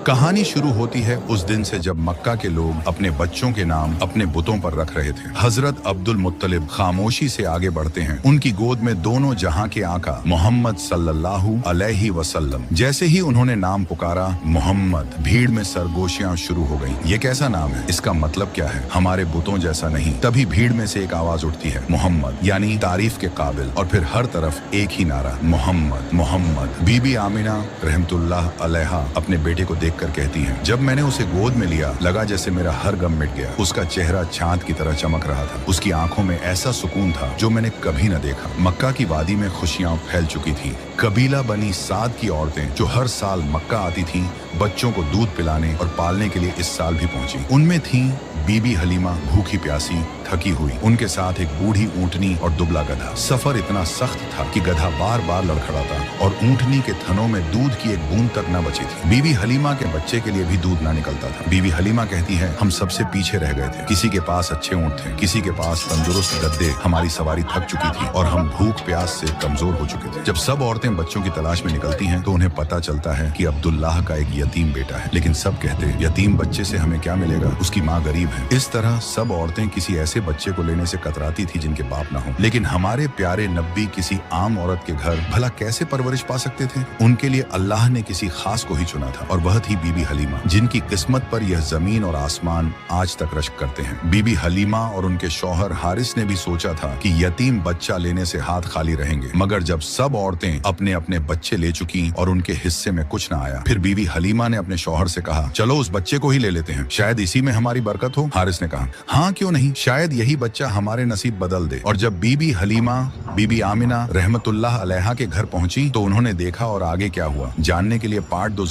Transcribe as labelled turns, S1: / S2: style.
S1: कहानी शुरू होती है उस दिन से जब मक्का के लोग अपने बच्चों के नाम अपने बुतों पर रख रहे थे। हजरत अब्दुल मुत्तलिब खामोशी से आगे बढ़ते हैं। उनकी गोद में दोनों जहां के आका मोहम्मद सल्लल्लाहु अलैहि वसल्लम। जैसे ही उन्होंने नाम पुकारा मोहम्मद, भीड़ में सरगोशियां शुरू हो गईं। ये कैसा नाम है? इसका मतलब क्या है? हमारे बुतों जैसा नहीं। तभी भीड़ में से एक आवाज उठती है, मोहम्मद, यानी तारीफ के काबिल। और फिर हर तरफ एक ही नारा, मोहम्मद मोहम्मद। बीबी आमिना रहमतुल्लाह अलैहा अपने बेटे को देखकर कहती हैं, जब मैंने उसे गोद में लिया लगा जैसे मेरा हर गम मिट गया। उसका चेहरा चांद की तरह चमक रहा था। उसकी आंखों में ऐसा सुकून था जो मैंने कभी न देखा। मक्का की वादी में खुशियां फैल चुकी थी। कबीला बनी साद की औरतें जो हर साल मक्का आती थीं, बच्चों को दूध पिलाने और पालने के लिए इस साल भी पहुंची। उनमें थीं बीबी हलीमा, भूखी प्यासी, थकी हुई। उनके साथ एक बूढ़ी ऊंटनी और दुबला गधा। सफर इतना सख्त था कि गधा बार बार लड़खड़ाता और ऊंटनी के थनों में दूध की एक बूंद तक न बची थी। बीबी हलीमा के बच्चे के लिए भी दूध ना निकलता था। बीबी हलीमा कहती है, हम सबसे पीछे रह गए थे। किसी के पास अच्छे ऊंट थे, किसी के पास तंदुरुस्त गद्दे। हमारी सवारी थक चुकी थी और हम भूख प्यास से कमजोर हो चुके थे। जब सब औरतें बच्चों की तलाश में निकलती हैं तो उन्हें पता चलता है कि अब्दुल्लाह का एक यतीम बेटा है। लेकिन सब कहते हैं, यतीम बच्चे से हमें क्या मिलेगा, उसकी माँ गरीब है। इस तरह सब औरतें किसी ऐसे बच्चे को लेने से कतराती थी जिनके बाप ना हो। लेकिन हमारे प्यारे नब्बी किसी आम औरत के घर भला कैसे परवरिश पा सकते थे? उनके लिए अल्लाह ने किसी खास को ही चुना था और वह थी बीबी हलीमा, जिनकी किस्मत पर यह जमीन और आसमान आज तक रश्क करते हैं। बीबी हलीमा और उनके शौहर हारिस ने भी सोचा था कि यतीम बच्चा लेने से हाथ खाली रहेंगे। मगर जब सब औरतें अपने अपने बच्चे ले चुकी और उनके हिस्से में कुछ ना आया, फिर बीबी हलीमा ने अपने शौहर से कहा, चलो उस बच्चे को ही ले लेते हैं, शायद इसी में हमारी बरकत हो। हारिस ने कहा, हाँ क्यों नहीं, शायद यही बच्चा हमारे नसीब बदल दे। और जब बीबी हलीमा बीबी आमिना रहमतुल्लाह अलैहा के घर पहुंची तो उन्होंने देखा और आगे क्या हुआ जानने के लिए पार्ट 2